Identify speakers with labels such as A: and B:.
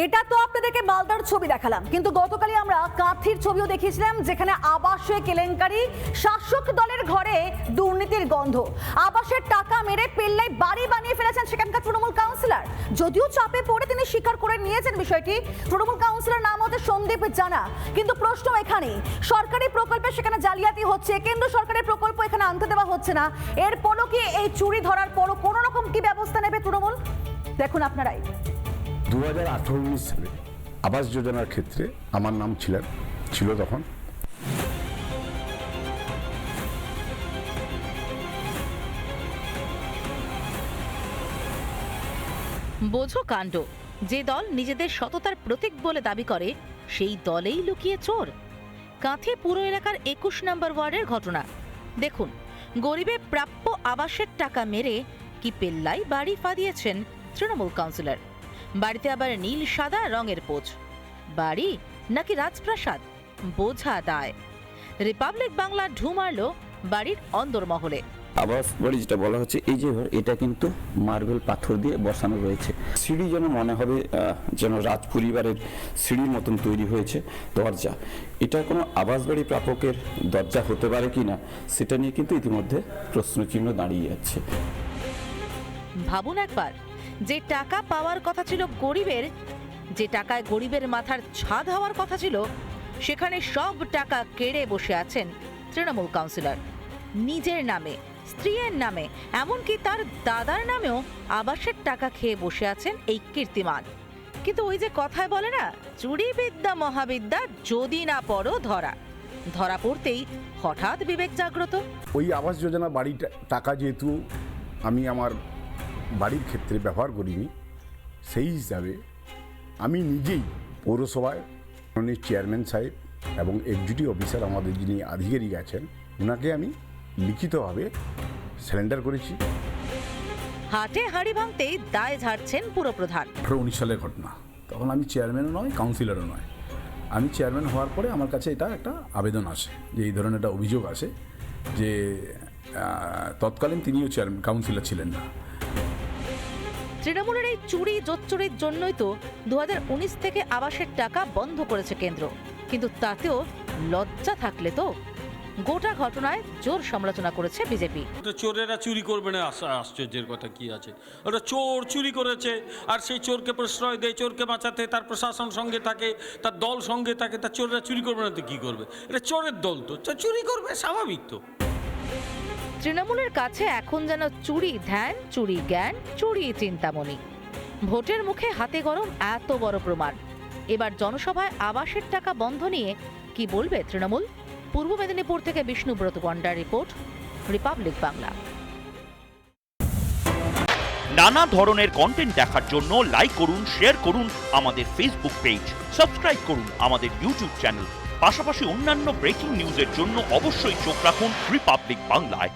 A: এটা তো আপনাদেরকে মালদার ছবি দেখালাম, কিন্তু গতকালই আমরা কাঁথির ছবিও দেখিয়েছিলাম, যেখানে আবাসে কেলেঙ্কারি, শাসক দলের ঘরে দুর্নীতির গন্ধ। আবাসের টাকা মেরে পেল্লাই বাড়ি বানিয়ে ফেলেছেন সেখানকার তৃণমূল কাউন্সিলর। যদিও চাপে পড়ে তিনি স্বীকার করে নিয়েছেন বিষয়টি। তৃণমূল কাউন্সিলর নাম হচ্ছে সন্দীপ জানা। কিন্তু প্রশ্ন এখানে, সরকারি প্রকল্পে সেখানে জালিয়াতি হচ্ছে, কেন্দ্র সরকারের প্রকল্প এখানে আনতে দেওয়া হচ্ছে না, এরপরও কি এই চুরি ধরার পরও কোনো রকম কি ব্যবস্থা নেবে তৃণমূল? দেখুন আপনারাই।
B: 2018-19 সালে আবাস যোজনার ক্ষেত্রে আমার নাম ছিল তখন।
C: বোঝো কাণ্ড, যে দল নিজেদের সততার প্রতীক বলে দাবি করে সেই দলেই লুকিয়ে চোর। কাঁথি পুর এলাকার 21 নম্বর ওয়ার্ডের ঘটনা দেখুন। গরিবে প্রাপ্য আবাসের টাকা মেরে কি পেল্লাই বাড়ি ফাঁদিয়েছেন তৃণমূল কাউন্সিলর। বাড়িতে আবার নীল সাদা রঙের পোজ। বাড়ি নাকি রাজপ্রাসাদ বোঝা দায়। রিপাবলিক বাংলা ঢু মারল বাড়ির অন্দরমহলে।
D: আবাস বাড়ি যেটা বলা হচ্ছে, এই যে ঘর, এটা কিন্তু মার্বেল পাথর দিয়ে বসানো রয়েছে। সিঁড়ি যেন মনে হবে যেন রাজ পরিবারের সিঁড়ির মতন তৈরি হয়েছে। দরজা, এটা কোনো আবাস বাড়ি প্রাপকের দরজা হতে পারে কিনা সেটা নিয়ে কিন্তু ইতিমধ্যে প্রশ্নচিহ্ন দাঁড়িয়ে যাচ্ছে।
C: ভাবুন একবার, যে টাকা পাওয়ার কথা ছিল গরিবের, যে টাকায় গরিবের মাথার ছাদ হওয়ার কথা ছিল, সেখানে সব টাকা কেড়ে বসে আছেন তৃণমূল কাউন্সিলর। নিজের নামে, স্ত্রীর নামে, এমনকি তার দাদার নামেও আবাসের টাকা খেয়ে বসে আছেন এই কীর্তিমান। কিন্তু ওই যে কথায় বলে না, চুরি বিদ্যা মহাবিদ্যা, যদি না পড়ো ধরা। ধরা পড়তেই হঠাৎ বিবেক জাগ্রত।
B: ওই আবাস যোজনা বাড়ির টাকা যেহেতু আমি আমার বাড়ির ক্ষেত্রে ব্যবহার করিনি, সেই হিসাবে আমি নিজেই পৌরসভায় চেয়ারম্যান সাহেব এবং এক্সিকিউটিভ অফিসার আমাদের যিনি আধিকারিক আছেন, ওনাকে আমি লিখিতভাবে সারেন্ডার করেছি।
C: হাটে হাঁড়ি ভাঙতেই দায় ঝাড়ছেন পুরপ্রধান।
E: 19 সালের ঘটনা, তখন আমি চেয়ারম্যানও নয়, কাউন্সিলরও নয়। আমি চেয়ারম্যান হওয়ার পরে আমার কাছে এটা একটা আবেদন আসে, যে এই ধরনের একটা অভিযোগ আসে যে তৎকালীন তিনিও চেয়ারম্যান, কাউন্সিলর ছিলেন না।
C: তৃণমূলের এই চুরি জোচ্চুরির জন্যই তো 2019 থেকে আবাসের টাকা বন্ধ করেছে কেন্দ্র। কিন্তু তাতেও লজ্জা থাকলে তো। গোটা ঘটনায় জোর সমালোচনা করেছে বিজেপি।
F: চোরেরা চুরি করবে না, আশ্চর্যের কথা কি আছে? ওটা চোর চুরি করেছে, আর সেই চোরকে প্রশ্রয় দেয়, চোরকে বাঁচাতে তার প্রশাসন সঙ্গে থাকে, তার দল সঙ্গে থাকে। তার চোরেরা চুরি করবে না তো কি করবে? এটা চোরের দল, তো চুরি করবে, স্বাভাবিক তো।
C: তৃণমূলের কাছে এখন যেন চুরি ধ্যান, চুরি জ্ঞান, চুরি চিন্তামণি। ভোটের মুখে হাতে গরম এত বড় প্রমাণ। এবার জনসভায় আবাসের টাকা বন্ধ নিয়ে কি বলবে তৃণমূল? পূর্ব মেদিনীপুর থেকে বিষ্ণুব্রত পণ্ডার রিপোর্ট, রিপাবলিক বাংলা।
G: নানা ধরনের কন্টেন্ট দেখার জন্য লাইক করুন, শেয়ার করুন আমাদের ফেসবুক পেজ, সাবস্ক্রাইব করুন আমাদের ইউটিউব চ্যানেল। পাশাপাশি অন্যান্য ব্রেকিং নিউজের জন্য অবশ্যই চোখ রাখুন রিপাবলিক বাংলায়।